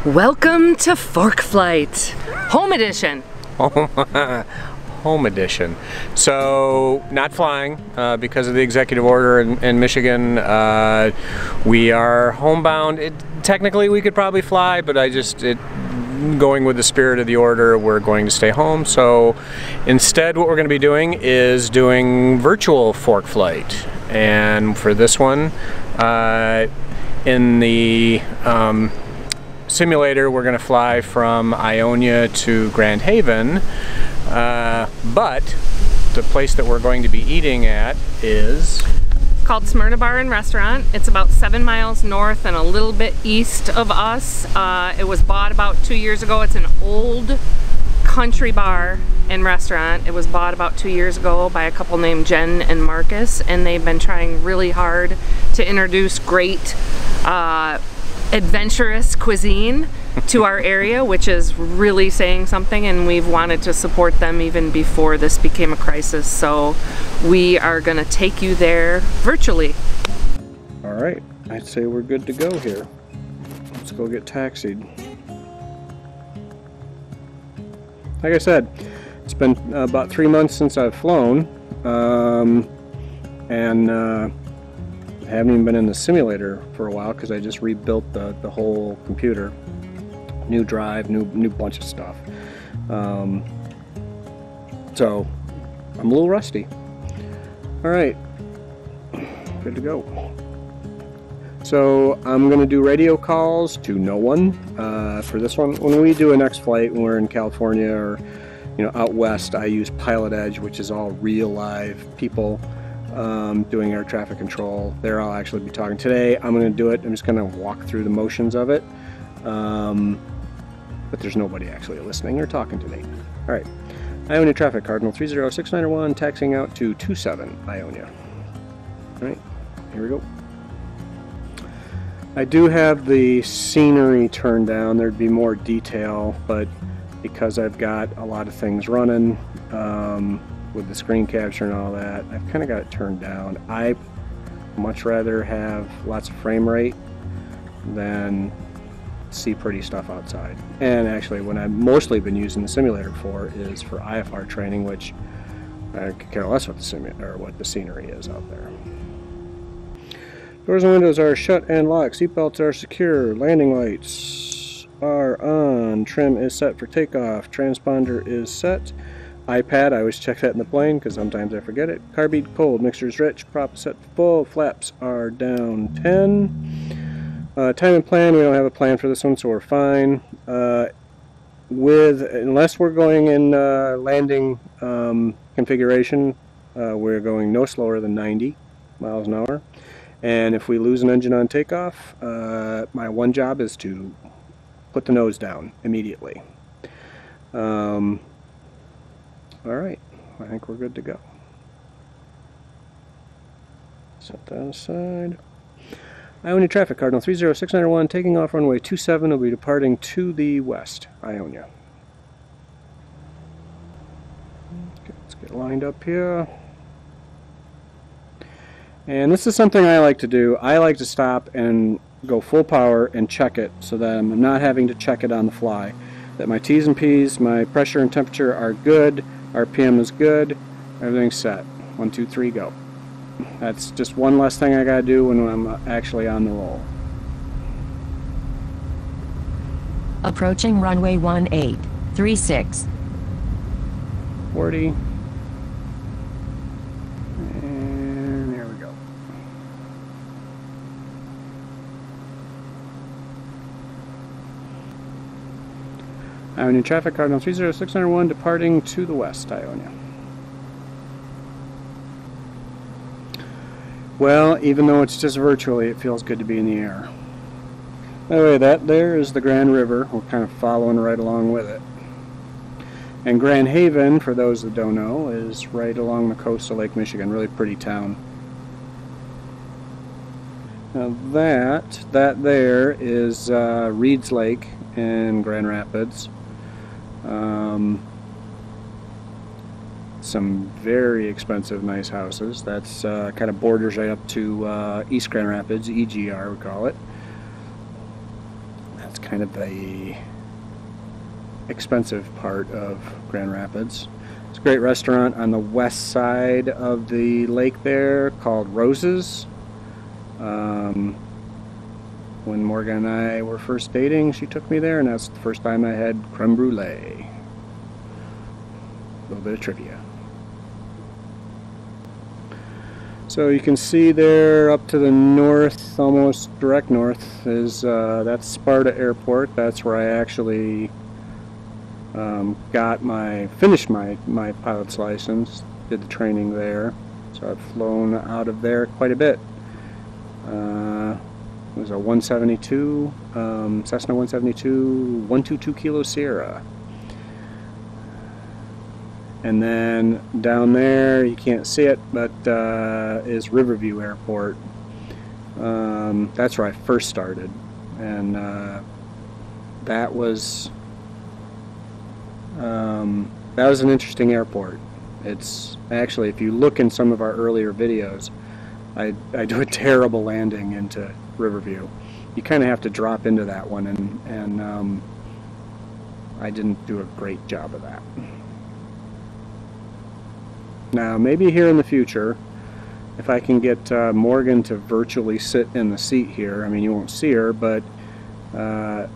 Welcome to ForkFlight, Home Edition. Home edition. So, not flying because of the executive order in Michigan. We are homebound. Technically, we could probably fly, but going with the spirit of the order, we're going to stay home. So, instead, what we're going to be doing is doing virtual ForkFlight. And for this one, in the simulator, we're going to fly from Ionia to Grand Haven. But the place that we're going to be eating at is called Smyrna Bar Restaurant. It's about 7 miles north and a little bit east of us. It was bought about 2 years ago. It's an old country bar and restaurant. It was bought about 2 years ago by a couple named Jen and Marcus, and they've been trying really hard to introduce great adventurous cuisine to our area, which is really saying something, and we've wanted to support them even before this became a crisis. So we are going to take you there virtually. All right, I'd say we're good to go here. Let's go get taxied. Like I said, it's been about 3 months since I've flown, and I haven't even been in the simulator for a while because I just rebuilt the whole computer. New drive, new bunch of stuff. So I'm a little rusty. All right, good to go. So I'm gonna do radio calls to no one for this one. When we do a next flight, when we're in California or out west, I use Pilot Edge, which is all real live people doing air traffic control. There I'll actually be talking. Today I'm going to do it. I'm just going to walk through the motions of it, but there's nobody actually listening or talking to me. All right, Ionia traffic, Cardinal 30691, taxiing out to 27 Ionia. All right, here we go. I do have the scenery turned down. There'd be more detail, but because I've got a lot of things running with the screen capture and all that, I've kind of got it turned down. I much rather have lots of frame rate than see pretty stuff outside. And actually, what I've mostly been using the simulator for is for IFR training, which I could care less what the simulator or what the scenery is out there. Doors and windows are shut and locked. Seatbelts are secure. Landing lights are on. Trim is set for takeoff. Transponder is set. iPad, I always check that in the plane because sometimes I forget it. Carb cold, mixture's rich, prop set full, flaps are down 10. Time and plan, we don't have a plan for this one, so we're fine. Unless we're going in landing configuration, we're going no slower than 90 miles an hour. And if we lose an engine on takeoff, my one job is to put the nose down immediately. Alright, I think we're good to go. Set that aside. Ionia traffic, Cardinal 30691, taking off runway 27, will be departing to the west, Ionia. Okay, let's get lined up here. And this is something I like to do. I like to stop and go full power and check it so that I'm not having to check it on the fly. That my T's and P's, my pressure and temperature are good. RPM is good, everything's set. 1, 2, 3, go. That's just one less thing I gotta do when I'm actually on the roll. Approaching runway 1836. 40. And there we go. Ionia traffic, Cardinal 30691, departing to the west, Ionia. Well, even though it's just virtually, it feels good to be in the air. Anyway, that there is the Grand River. We're kind of following right along with it. And Grand Haven, for those that don't know, is right along the coast of Lake Michigan. Really pretty town. Now that there is Reed's Lake in Grand Rapids. Some very expensive, nice houses. That's kind of borders right up to East Grand Rapids, EGR we call it. kind of the expensive part of Grand Rapids. It's a great restaurant on the west side of the lake there called Rose's. When Morgan and I were first dating, she took me there, and that's the first time I had creme brulee. A little bit of trivia. So you can see there up to the north, almost direct north, is that's Sparta Airport. That's where I actually finished my pilot's license, did the training there. So I've flown out of there quite a bit. It was a 172, Cessna 172, 122 Kilo Sierra. And then down there, you can't see it, but is Riverview Airport. That's where I first started, and that was an interesting airport. It's actually, if you look in some of our earlier videos, I do a terrible landing into Riverview. You kind of have to drop into that one, and I didn't do a great job of that. Now, maybe here in the future, if I can get Morgan to virtually sit in the seat here, I mean, you won't see her, but I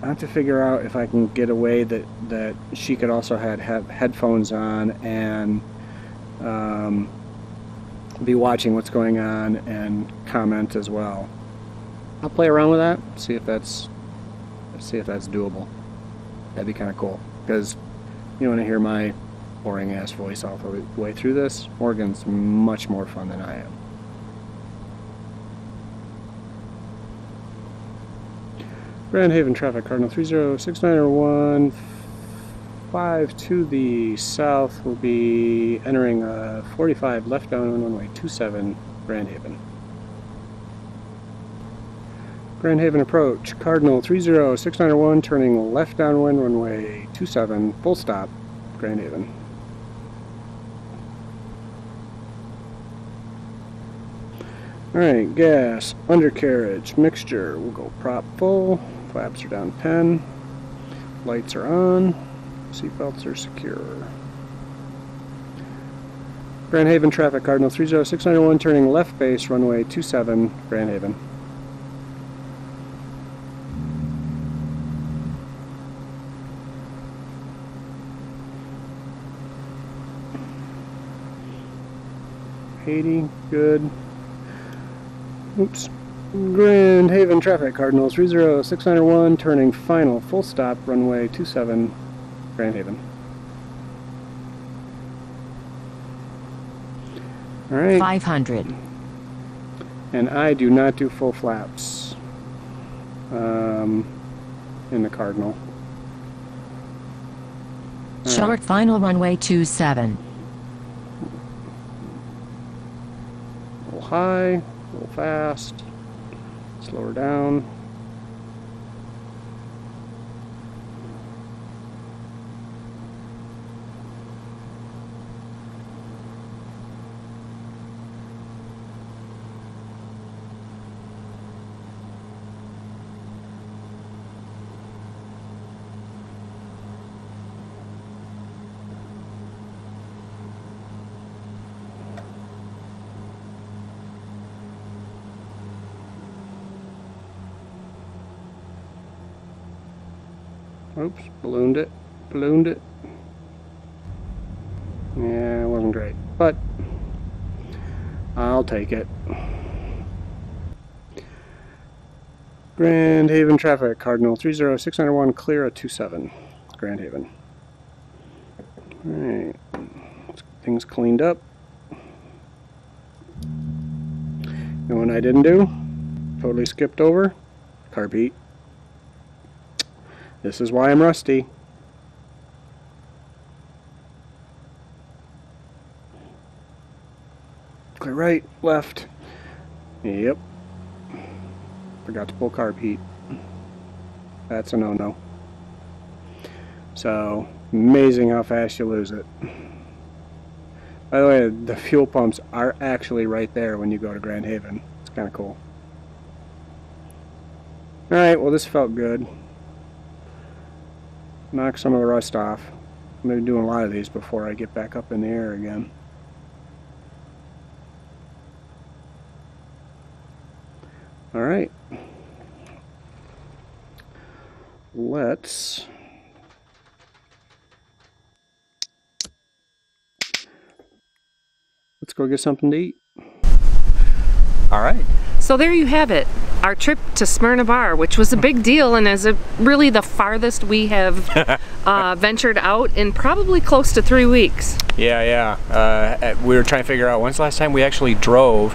have to figure out if I can get a way that she could also have headphones on and be watching what's going on and comment as well. I'll play around with that, see if that's doable. That'd be kind of cool, because you want to hear my boring ass voice all the way through this. Morgan's much more fun than I am. Grand Haven traffic, Cardinal 306901. 5 to the south will be entering 45 left down runway 27, Grand Haven. Grand Haven approach, Cardinal 306901, turning left downwind runway 27, full stop, Grand Haven. Alright, gas, undercarriage, mixture, we'll go prop full, flaps are down 10, lights are on, seatbelts are secure. Grand Haven traffic, Cardinal 30691, turning left base, runway 27, Grand Haven. Haiti, good. Oops. Grand Haven traffic, Cardinal 30691, turning final, full stop, runway 27, Grand Haven. Alright. 500. And I do not do full flaps in the Cardinal. Short final runway 27. A little high, a little fast, slower down. Oops, ballooned it. Yeah, it wasn't great, but I'll take it. Grand Haven traffic, Cardinal 30691, clear at 27, Grand Haven. Alright, let's get things cleaned up. You know what I didn't do? Totally skipped over? Carb heat. This is why I'm rusty. Clear right, left. Yep. Forgot to pull carb heat. That's a no-no. So, amazing how fast you lose it. By the way, the fuel pumps are actually right there when you go to Grand Haven. It's kind of cool. Alright, well this felt good. Knock some of the rust off. I'm going to be doing a lot of these before I get back up in the air again. Alright. Let's go get something to eat. Alright. So there you have it, our trip to Smyrna Bar, which was a big deal and is really the farthest we have ventured out in probably close to 3 weeks. Yeah. We were trying to figure out when's the last time we actually drove,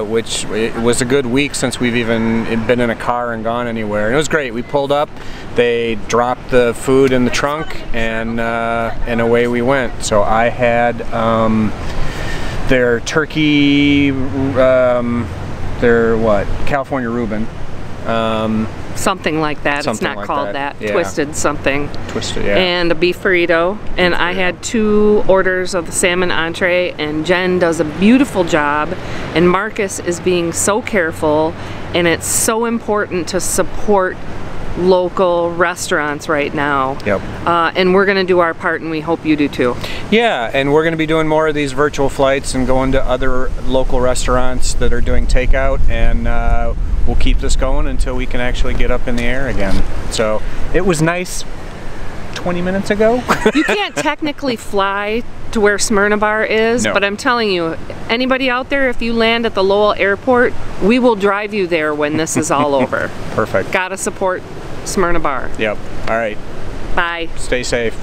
which it was a good week since we've even been in a car and gone anywhere. And it was great. We pulled up, they dropped the food in the trunk, and away we went. So I had their turkey, their what? California Reuben. Something like that. It's not called that. Yeah. Twisted something. Twisted, yeah. And a beef burrito. And I had 2 orders of the salmon entree, and Jen does a beautiful job, and Marcus is being so careful, and it's so important to support local restaurants right now. Yep. And we're going to do our part, and we hope you do too. Yeah, and we're going to be doing more of these virtual flights and going to other local restaurants that are doing takeout, and we'll keep this going until we can actually get up in the air again. So it was nice 20 minutes ago. You can't technically fly to where Smyrna Bar is, No. but I'm telling you, anybody out there, if you land at the Lowell Airport, we will drive you there when this is all over. Perfect. Gotta support Smyrna Bar. Yep. All right. Bye. Stay safe.